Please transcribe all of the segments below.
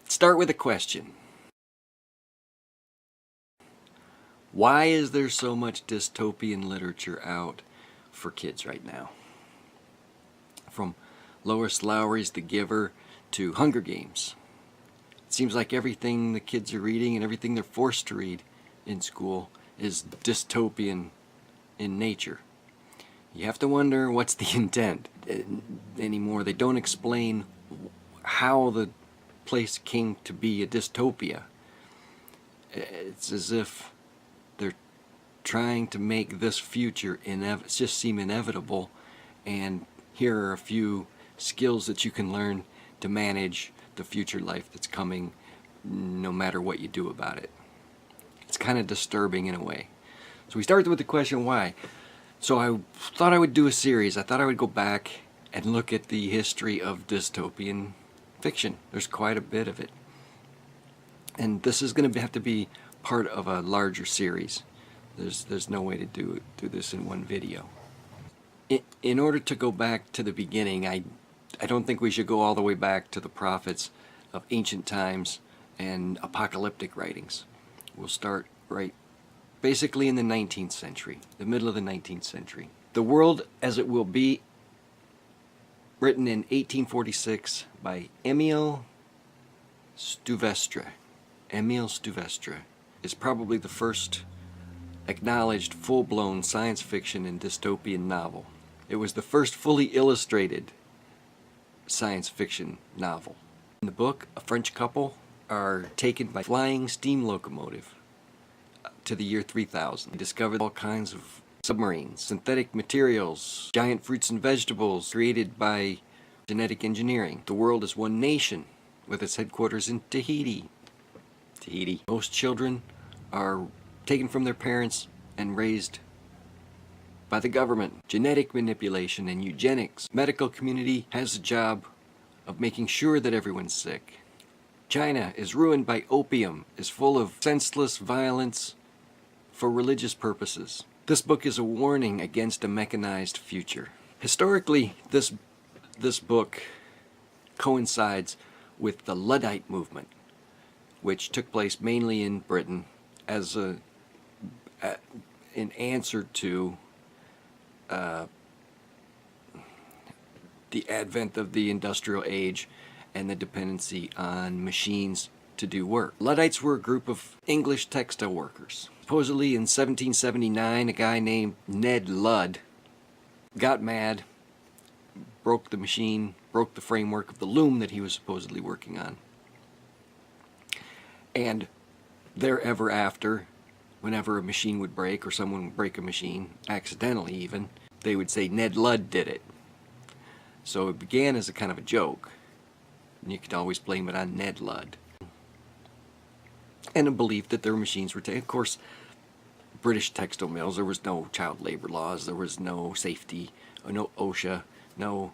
Start with a question. Why is there so much dystopian literature out for kids right now? From Lois Lowry's The Giver to Hunger Games. It seems like everything the kids are reading and everything they're forced to read in school is dystopian in nature. You have to wonder what's the intent anymore. They don't explain how the place came to be a dystopia. It's as if they're trying to make this future just seem inevitable, and here are a few skills that you can learn to manage the future life that's coming no matter what you do about it. It's kind of disturbing in a way. So we started with the question why. So I thought I would do a series. I thought I would go back and look at the history of dystopian fiction. There's quite a bit of it. And this is going to have to be part of a larger series. There's no way to do this in one video. In order to go back to the beginning, I don't think we should go all the way back to the prophets of ancient times and apocalyptic writings. We'll start basically in the 19th century, the middle of the 19th century. The World as It Will Be, written in 1846 by Émile Souvestre. Émile Souvestre is probably the first acknowledged full-blown science fiction and dystopian novel. It was the first fully illustrated science fiction novel. In the book, a French couple are taken by flying steam locomotive to the year 3000. They discovered all kinds of submarines, synthetic materials, giant fruits and vegetables created by genetic engineering. The world is one nation with its headquarters in Tahiti. Most children are taken from their parents and raised by the government. Genetic manipulation and eugenics. Medical community has the job of making sure that everyone's sick. China is ruined by opium, is full of senseless violence for religious purposes. This book is a warning against a mechanized future. Historically, this book coincides with the Luddite movement, which took place mainly in Britain as an answer to the advent of the industrial age and the dependency on machines to do work. Luddites were a group of English textile workers. Supposedly in 1779, a guy named Ned Ludd got mad, broke the machine, broke the framework of the loom that he was supposedly working on. And therever after, whenever a machine would break or someone would break a machine, accidentally even, they would say Ned Ludd did it. So it began as a kind of a joke, and you could always blame it on Ned Ludd. And a belief that their machines were taken. Of course, British textile mills, there was no child labor laws, there was no safety, no OSHA, no,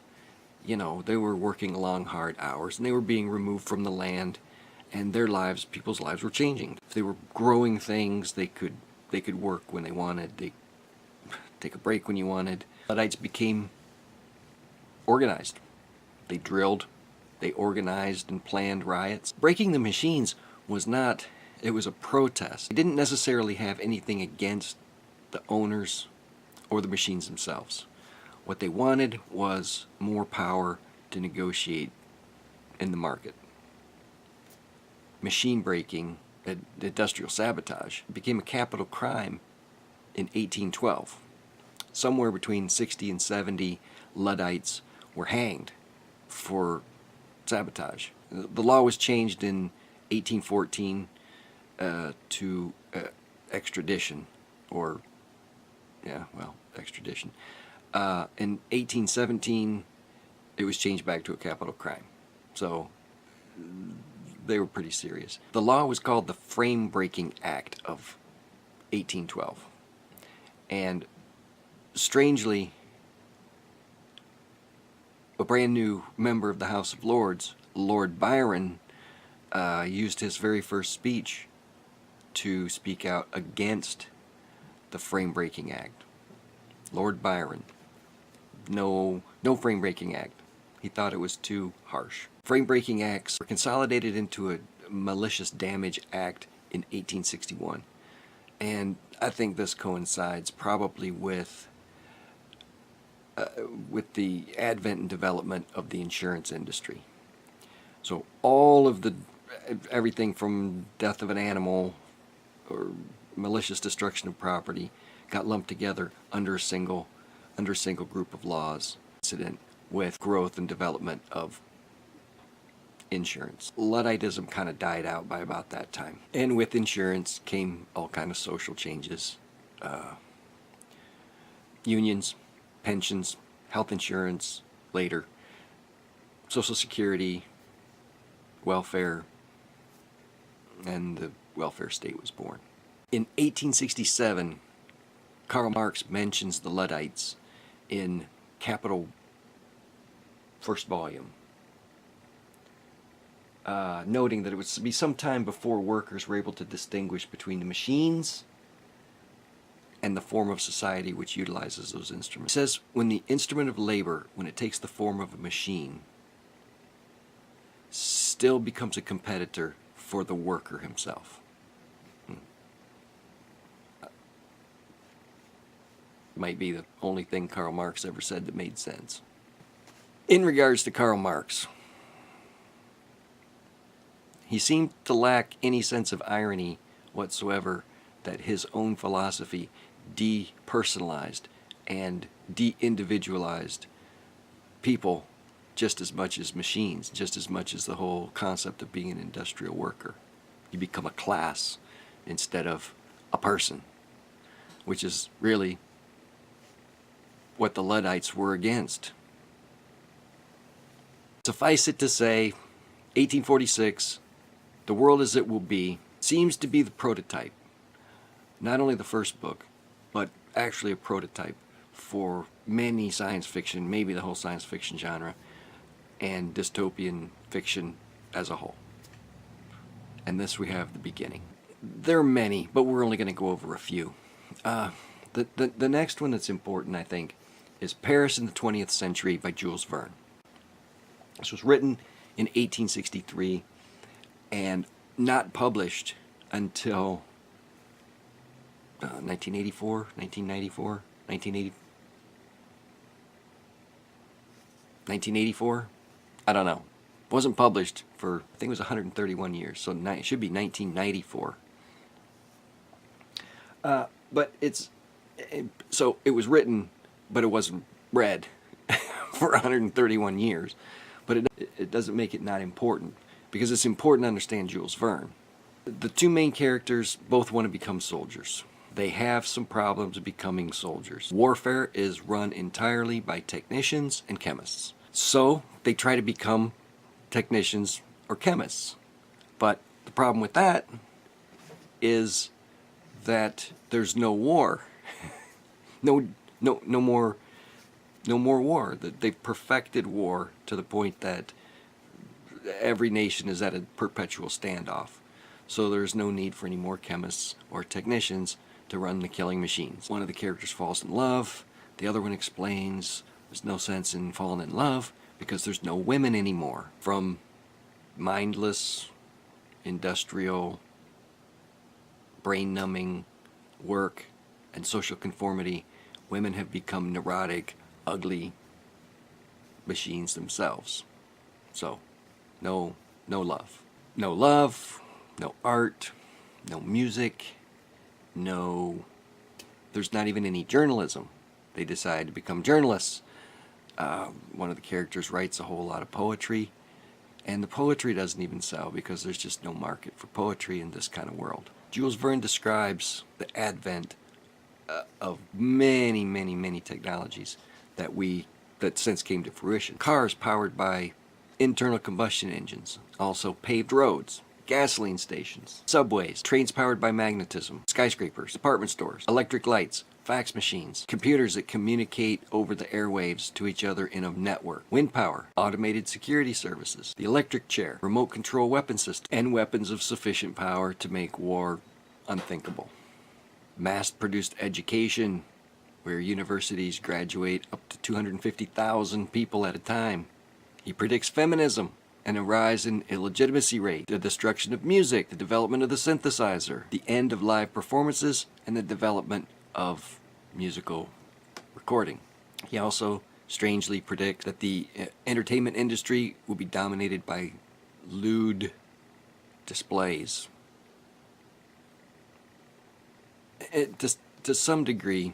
they were working long, hard hours, and they were being removed from the land, and their lives, people's lives were changing. If they were growing things, they could work when they wanted, they take a break when you wanted. Luddites became organized. They drilled, they organized and planned riots. Breaking the machines was not, it was a protest. They didn't necessarily have anything against the owners or the machines themselves. What they wanted was more power to negotiate in the market. Machine breaking, industrial sabotage, became a capital crime in 1812. Somewhere between 60 and 70 Luddites were hanged for sabotage. The law was changed in 1814 to extradition, extradition. In 1817, it was changed back to a capital crime. So they were pretty serious. The law was called the Frame Breaking Act of 1812. And strangely, a brand new member of the House of Lords, Lord Byron, used his very first speech to speak out against the Frame Breaking Act. Lord Byron. No Frame Breaking Act. He thought it was too harsh. Frame-breaking acts were consolidated into a malicious damage act in 1861. And I think this coincides probably with the advent and development of the insurance industry. So all of everything from death of an animal or malicious destruction of property got lumped together under a single group of laws, incident with growth and development of insurance. Ludditism kind of died out by about that time. And with insurance came all kind of social changes. Unions, pensions, health insurance, later, Social Security, welfare, and the welfare state was born. In 1867, Karl Marx mentions the Luddites in Capital, first volume, noting that it would be some time before workers were able to distinguish between the machines and the form of society which utilizes those instruments. It says, when the instrument of labor, when it takes the form of a machine, still becomes a competitor for the worker himself. Might be the only thing Karl Marx ever said that made sense. In regards to Karl Marx, he seemed to lack any sense of irony whatsoever that his own philosophy depersonalized and de-individualized people just as much as machines, just as much as the whole concept of being an industrial worker. You become a class instead of a person, which is really what the Luddites were against. Suffice it to say, 1846, The World as It Will Be seems to be the prototype, not only the first book, but actually a prototype for many science fiction, maybe the whole science fiction genre, and dystopian fiction as a whole. And this we have the beginning. There are many, but we're only going to go over a few. The next one that's important, I think, is Paris in the 20th Century by Jules Verne. This was written in 1863 and not published until 1984, 1994, 1984? I don't know. Wasn't published for, I think it was 131 years, so it should be 1994. So it was written, but it wasn't read for 131 years. But it doesn't make it not important, because it's important to understand Jules Verne. The two main characters both want to become soldiers. They have some problems becoming soldiers. Warfare is run entirely by technicians and chemists. So they try to become technicians or chemists. But the problem with that is that there's no war. no more war. They've perfected war to the point that every nation is at a perpetual standoff. So there's no need for any more chemists or technicians to run the killing machines. One of the characters falls in love. The other one explains there's no sense in falling in love because there's no women anymore. From mindless, industrial, brain-numbing work and social conformity, women have become neurotic, ugly machines themselves. So, no love. No love, no art, no music, there's not even any journalism. They decide to become journalists. One of the characters writes a whole lot of poetry, and the poetry doesn't even sell because there's just no market for poetry in this kind of world. Jules Verne describes the advent of many technologies that since came to fruition. Cars powered by internal combustion engines, also paved roads, gasoline stations, subways, trains powered by magnetism, skyscrapers, department stores, electric lights, fax machines, computers that communicate over the airwaves to each other in a network, wind power, automated security services, the electric chair, remote control weapon systems, and weapons of sufficient power to make war unthinkable. Mass-produced education, where universities graduate up to 250,000 people at a time. He predicts feminism, and a rise in illegitimacy rate, the destruction of music, the development of the synthesizer, the end of live performances, and the development of musical recording. He also strangely predicts that the entertainment industry will be dominated by lewd displays. To some degree,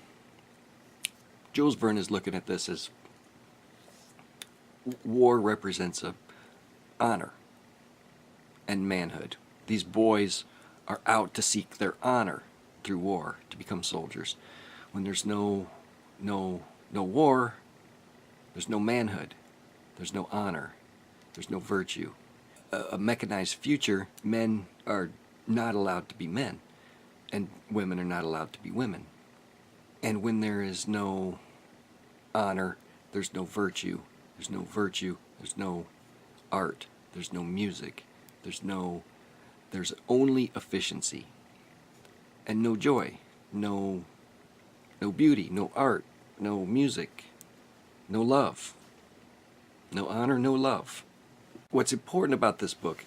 Jules Verne is looking at this as war represents a honor and manhood. These boys are out to seek their honor through war, to become soldiers. When there's no war, there's no manhood, there's no honor, there's no virtue. A mechanized future, men are not allowed to be men, and women are not allowed to be women. And when there is no honor, there's no virtue. There's no virtue, there's no art, there's no music, there's only efficiency. And no joy, no beauty, no art, no music, no love. No honor, no love. What's important about this book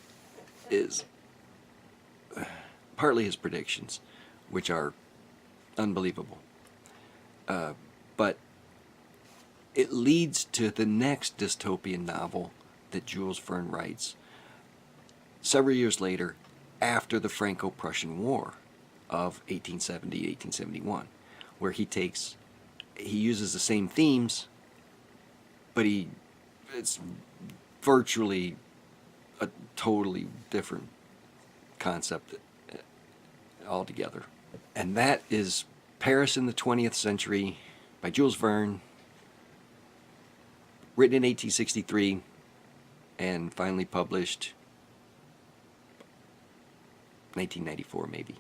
is partly his predictions, which are unbelievable. But it leads to the next dystopian novel that Jules Verne writes several years later, after the Franco-Prussian War of 1870-1871, where he uses the same themes, but it's virtually a totally different concept altogether. And that is Paris in the 20th Century by Jules Verne, written in 1863 and finally published 1994 maybe.